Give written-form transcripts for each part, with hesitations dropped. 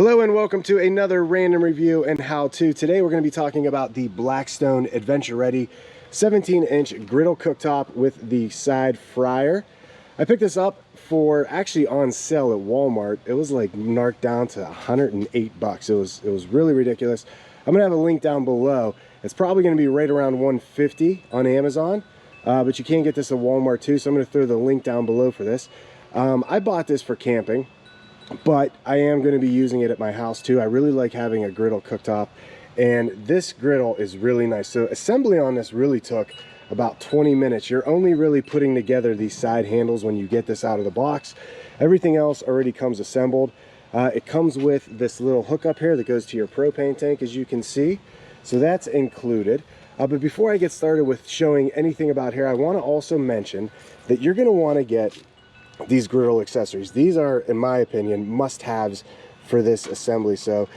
Hello and welcome to another random review and how-to. Today we're going to be talking about the Blackstone Adventure Ready 17-inch griddle cooktop with the side fryer. I picked this up for actually on sale at Walmart. It was like narked down to 108 bucks. It was really ridiculous. I'm going to have a link down below. It's probably going to be right around 150 on Amazon, but you can get this at Walmart too, so I'm going to throw the link down below for this. I bought this for camping, but I am going to be using it at my house too. I really like having a griddle cooktop, and this griddle is really nice. So assembly on this really took about 20 minutes. You're only really putting together these side handles when you get this out of the box. Everything else already comes assembled. It comes with this little hookup here that goes to your propane tank, as you can see. So that's included. But before I get started with showing anything about here, I want to also mention that you're going to want to get these griddle accessories. These are, in my opinion, must-haves for this assembly. So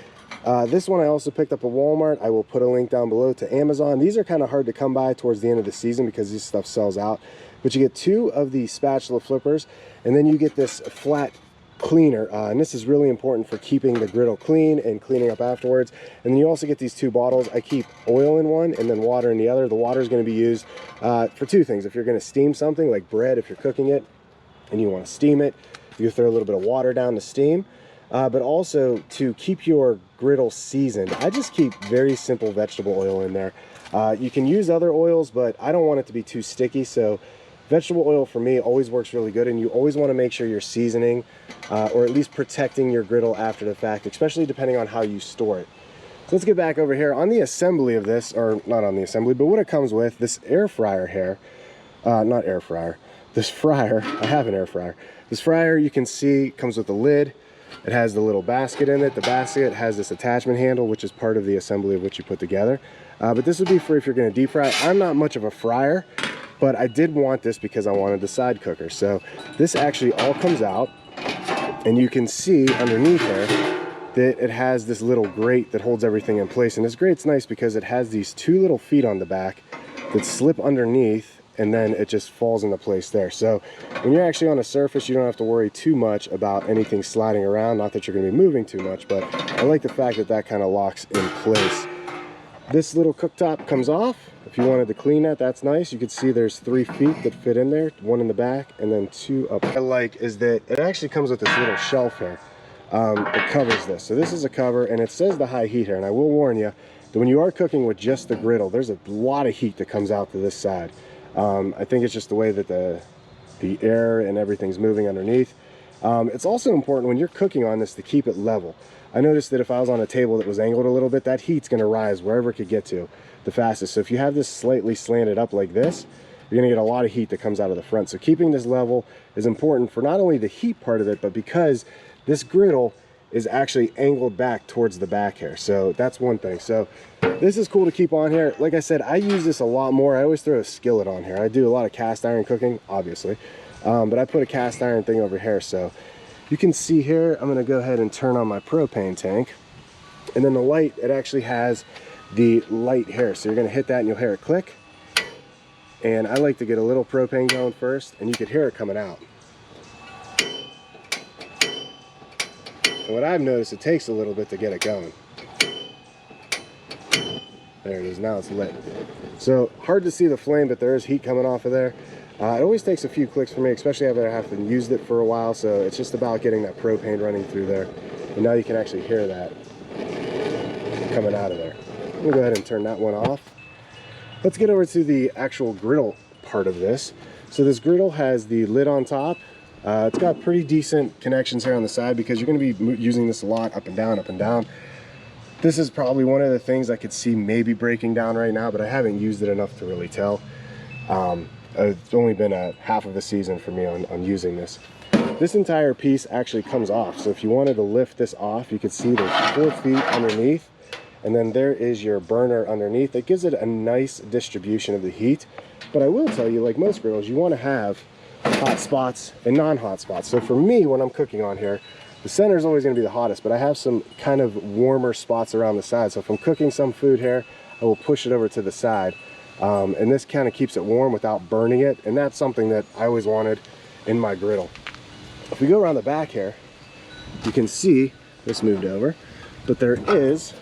this one I also picked up at Walmart. I will put a link down below to Amazon. These are kind of hard to come by towards the end of the season because this stuff sells out. But you get two of the spatula flippers, and then you get this flat cleaner, and this is really important for keeping the griddle clean and cleaning up afterwards. And then you also get these two bottles. I keep oil in one and then water in the other. The water is going to be used for two things. If you're going to steam something like bread, if you're cooking it and you want to steam it, you throw a little bit of water down to steam, but also to keep your griddle seasoned. I just keep very simple vegetable oil in there. You can use other oils, but I don't want it to be too sticky, so vegetable oil for me always works really good. And you always want to make sure you're seasoning or at least protecting your griddle after the fact, especially depending on how you store it. So let's get back over here on the assembly of this, or not on the assembly, but what it comes with, this air fryer here, not air fryer, this fryer. I have an air fryer. This fryer, you can see, comes with a lid. It has the little basket in it. The basket has this attachment handle, which is part of the assembly of what you put together. But this would be for if you're going to deep fry. I'm not much of a fryer, but I did want this because I wanted the side cooker. So this actually all comes out, and you can see underneath there that it has this little grate that holds everything in place. And this grate's nice because it has these two little feet on the back that slip underneath, and then it just falls into place there. So when you're actually on a surface, you don't have to worry too much about anything sliding around. Not that you're going to be moving too much, but I like the fact that that kind of locks in place. This little cooktop comes off. If you wanted to clean that, that's nice. You can see there's 3 feet that fit in there, one in the back and then 2 up. What I like is that it actually comes with this little shelf here. It covers this. So this is a cover, and it says the high heat here. And I will warn you that when you are cooking with just the griddle, there's a lot of heat that comes out to this side. I think it's just the way that the air and everything's moving underneath. It's also important when you're cooking on this to keep it level. I noticed that if I was on a table that was angled a little bit, that heat's going to rise wherever it could get to the fastest. So if you have this slightly slanted up like this, you're going to get a lot of heat that comes out of the front. So keeping this level is important for not only the heat part of it, but because this griddle is actually angled back towards the back here. So that's one thing. So this is cool to keep on here. Like I said, I use this a lot more. I always throw a skillet on here. I do a lot of cast iron cooking, obviously, but I put a cast iron thing over here. So you can see here, I'm going to go ahead and turn on my propane tank, and then the light, it actually has the light here. So you're going to hit that and you'll hear it click. And I like to get a little propane going first, and you could hear it coming out. And what I've noticed, it takes a little bit to get it going. There it is, now it's lit. So hard to see the flame, but there is heat coming off of there. It always takes a few clicks for me, especially after I haven't used it for a while. So it's just about getting that propane running through there. And now you can actually hear that coming out of there. I'm gonna go ahead and turn that one off. Let's get over to the actual griddle part of this. So this griddle has the lid on top. It's got pretty decent connections here on the side because you're going to be using this a lot, up and down, up and down. This is probably one of the things I could see maybe breaking down right now, but I haven't used it enough to really tell. It's only been half of the season for me on using this. This entire piece actually comes off. So if you wanted to lift this off, you could see there's 4 feet underneath, and then there is your burner underneath. It gives it a nice distribution of the heat. But I will tell you, like most griddles, you want to have hot spots and non-hot spots. So for me, when I'm cooking on here, the center is always going to be the hottest, but I have some kind of warmer spots around the side. So if I'm cooking some food here, I will push it over to the side. And this kind of keeps it warm without burning it. And that's something that I always wanted in my griddle. If we go around the back here, you can see this moved over, but there is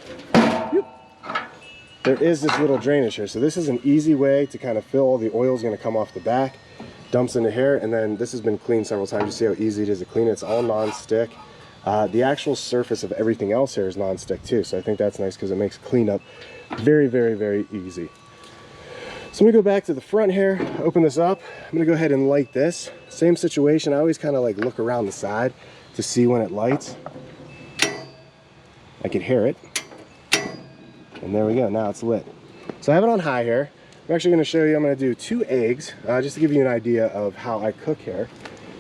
this little drainage here. So this is an easy way to kind of fill. All the oil is going to come off the back, dumps into here, and then this has been cleaned several times. You see how easy it is to clean it. It's all non-stick. The actual surface of everything else here is non-stick too, so I think that's nice because it makes cleanup very, very, very easy. So I'm gonna go back to the front here, open this up. I'm gonna go ahead and light this. Same situation. I always kind of like look around the side to see when it lights. I can hear it. And there we go, now it's lit. So I have it on high here. I'm actually gonna show you, I'm gonna do 2 eggs, just to give you an idea of how I cook here.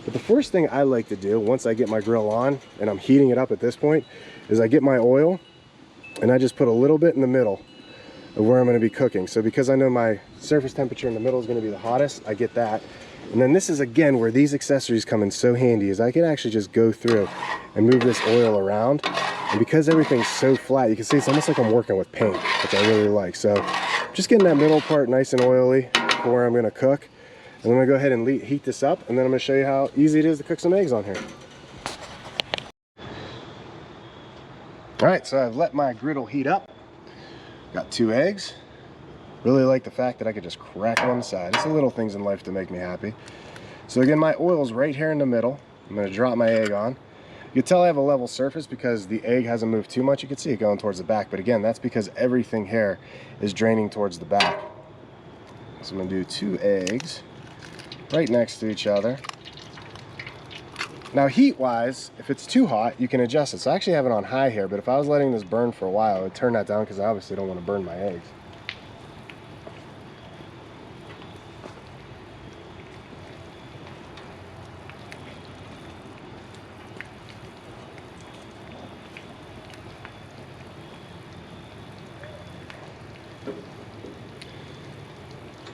But the first thing I like to do, once I get my grill on, and I'm heating it up at this point, is I get my oil, and I just put a little bit in the middle of where I'm gonna be cooking. So because I know my surface temperature in the middle is gonna be the hottest, I get that. And then this is, again, where these accessories come in so handy, is I can actually just go through and move this oil around. And because everything's so flat, you can see it's almost like I'm working with paint, which I really like. So just getting that middle part nice and oily for where I'm gonna cook. And I'm gonna go ahead and heat this up, and then I'm gonna show you how easy it is to cook some eggs on here. All right, so I've let my griddle heat up. Got 2 eggs. Really like the fact that I could just crack them on the side. It's the little things in life that make me happy. So again, my oil's right here in the middle. I'm gonna drop my egg on. You can tell I have a level surface because the egg hasn't moved too much. You can see it going towards the back, but again, that's because everything here is draining towards the back. So I'm gonna do 2 eggs right next to each other. Now heat wise, if it's too hot, you can adjust it. So I actually have it on high here, but if I was letting this burn for a while, I would turn that down because I obviously don't want to burn my eggs.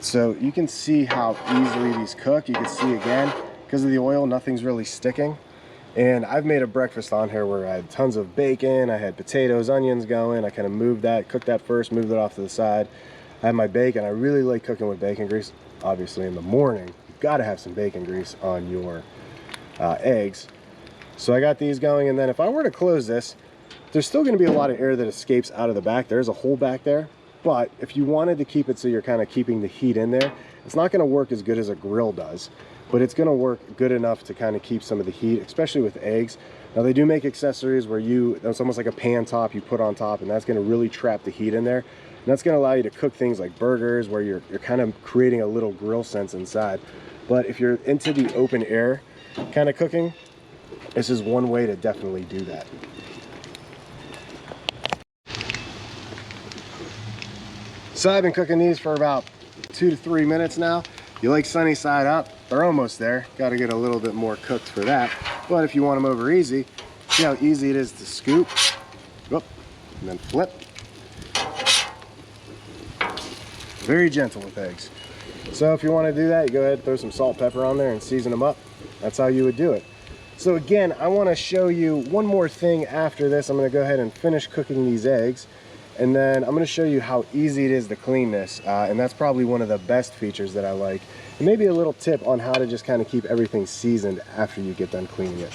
So you can see how easily these cook. You can see again, because of the oil, nothing's really sticking. And I've made a breakfast on here where I had tons of bacon, I had potatoes, onions going. I kind of moved that, cooked that first, moved it off to the side. I had my bacon. I really like cooking with bacon grease. Obviously in the morning, you've got to have some bacon grease on your eggs. So I got these going, and then if I were to close this, there's still going to be a lot of air that escapes out of the back. There's a hole back there. But if you wanted to keep it so you're kind of keeping the heat in there, it's not going to work as good as a grill does, but it's going to work good enough to kind of keep some of the heat, especially with eggs. Now they do make accessories where it's almost like a pan top you put on top, and that's going to really trap the heat in there. And that's going to allow you to cook things like burgers where you're kind of creating a little grill sense inside. But if you're into the open air kind of cooking, this is one way to definitely do that. So I've been cooking these for about 2 to 3 minutes now. You like sunny side up, they're almost there. Got to get a little bit more cooked for that. But if you want them over easy, see how easy it is to scoop, whoop, and then flip. Very gentle with eggs. So if you want to do that, you go ahead and throw some salt, pepper on there and season them up. That's how you would do it. So again, I want to show you one more thing after this. I'm going to go ahead and finish cooking these eggs. And then I'm going to show you how easy it is to clean this, and that's probably one of the best features that I like. And maybe a little tip on how to just kind of keep everything seasoned after you get done cleaning it.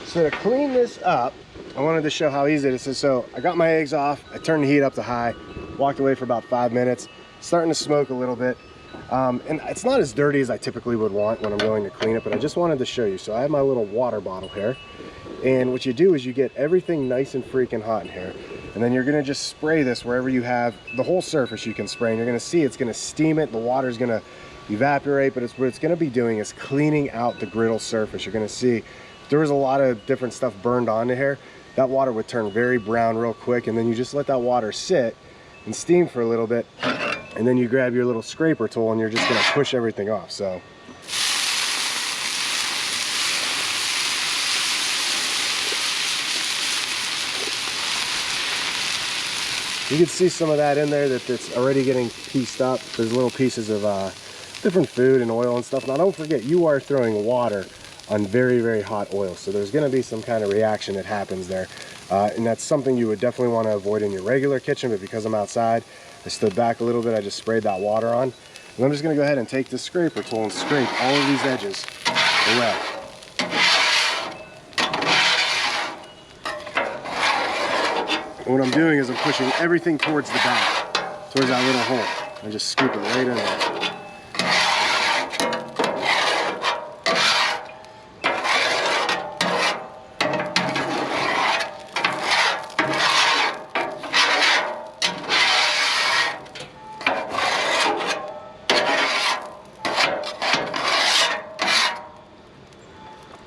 So to clean this up, I wanted to show how easy it is. So I got my eggs off, I turned the heat up to high, walked away for about 5 minutes. Starting to smoke a little bit, and it's not as dirty as I typically would want when I'm going to clean it, but I just wanted to show you. So I have my little water bottle here, and what you do is you get everything nice and freaking hot in here, and then you're going to just spray this wherever you have the whole surface. You can spray, and you're going to see it's going to steam it. The water's going to evaporate, but what it's going to be doing is cleaning out the griddle surface. You're going to see if there was a lot of different stuff burned onto here, that water would turn very brown real quick, and then you just let that water sit and steam for a little bit. And then you grab your little scraper tool and you're just going to push everything off. So you can see some of that in there that's already getting pieced up. There's little pieces of different food and oil and stuff. Now don't forget, you are throwing water on very, very hot oil, so there's going to be some kind of reaction that happens there. And that's something you would definitely want to avoid in your regular kitchen, but because I'm outside, I stood back a little bit, I just sprayed that water on. And I'm just gonna go ahead and take this scraper tool and scrape all of these edges away. And what I'm doing is I'm pushing everything towards the back, towards that little hole. And just scoop it right in there.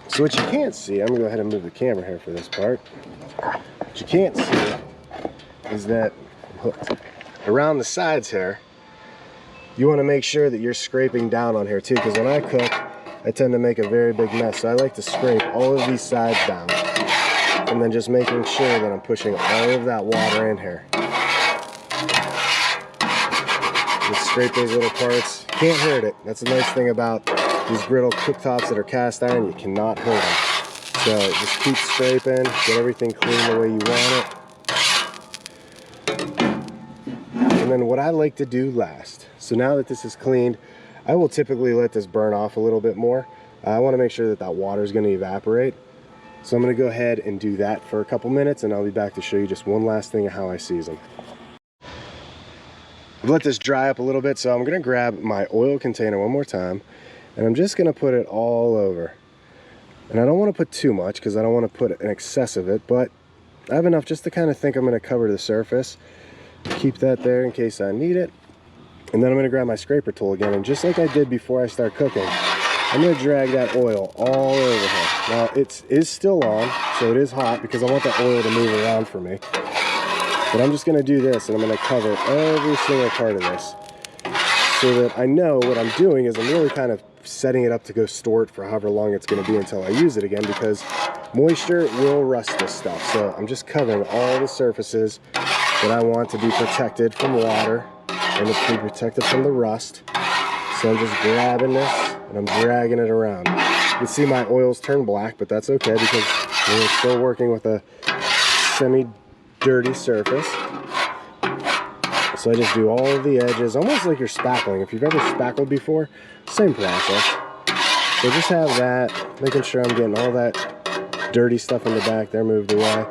So what you can't see, I'm gonna go ahead and move the camera here for this part. What you can't see is that around the sides here, you want to make sure that you're scraping down on here too, because when I cook, I tend to make a very big mess. So I like to scrape all of these sides down, and then just making sure that I'm pushing all of that water in here. Just scrape those little parts. Can't hurt it. That's the nice thing about these griddle cooktops that are cast iron. You cannot hurt them. So just keep scraping, get everything clean the way you want it. And then what I like to do last, so now that this is cleaned, I will typically let this burn off a little bit more. I want to make sure that that water is going to evaporate. So I'm going to go ahead and do that for a couple minutes, and I'll be back to show you just one last thing of how I season. I've let this dry up a little bit, so I'm going to grab my oil container one more time, and I'm just going to put it all over. And I don't want to put too much because I don't want to put an excess of it, but I have enough just to kind of think I'm going to cover the surface. Keep that there in case I need it. And then I'm going to grab my scraper tool again, and just like I did before I start cooking, I'm going to drag that oil all over here. Now it is still on, so it is hot because I want that oil to move around for me. But I'm just going to do this, and I'm going to cover every single part of this so that I know what I'm doing is I'm really kind of setting it up to go store it for however long it's going to be until I use it again, because moisture will rust this stuff. So I'm just covering all the surfaces that I want to be protected from water and to be protected from the rust. So I'm just grabbing this and I'm dragging it around. You can see my oils turn black, but that's okay because we're still working with a semi-dirty surface. So I just do all of the edges, almost like you're spackling. If you've ever spackled before, same process. So just have that, making sure I'm getting all that dirty stuff in the back there moved away.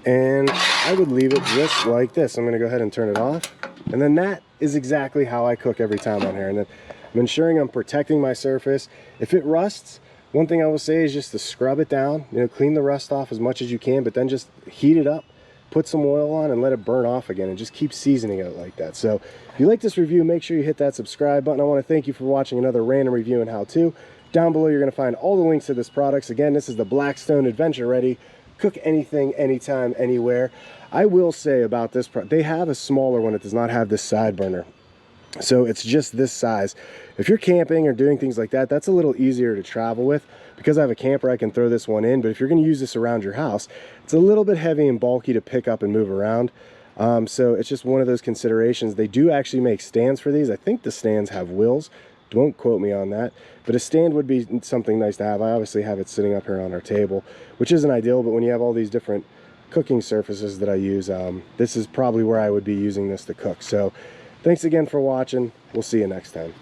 And I would leave it just like this. I'm going to go ahead and turn it off. And then that is exactly how I cook every time on here. And then I'm ensuring I'm protecting my surface. If it rusts, one thing I will say is just to scrub it down, clean the rust off as much as you can, but then just heat it up, put some oil on, and let it burn off again, and just keep seasoning it like that. So if you like this review, make sure you hit that subscribe button. I want to thank you for watching another random review and how-to. Down below, you're going to find all the links to this products. Again, this is the Blackstone Adventure Ready. Cook anything, anytime, anywhere. I will say about this product, they have a smaller one that does not have this side burner. So it's just this size. If you're camping or doing things like that, that's a little easier to travel with. Because I have a camper, I can throw this one in, but if you're going to use this around your house, it's a little bit heavy and bulky to pick up and move around. So it's just one of those considerations. They do actually make stands for these. I think the stands have wheels. Don't quote me on that, but a stand would be something nice to have. I obviously have it sitting up here on our table, which isn't ideal, but when you have all these different cooking surfaces that I use, this is probably where I would be using this to cook. So thanks again for watching. We'll see you next time.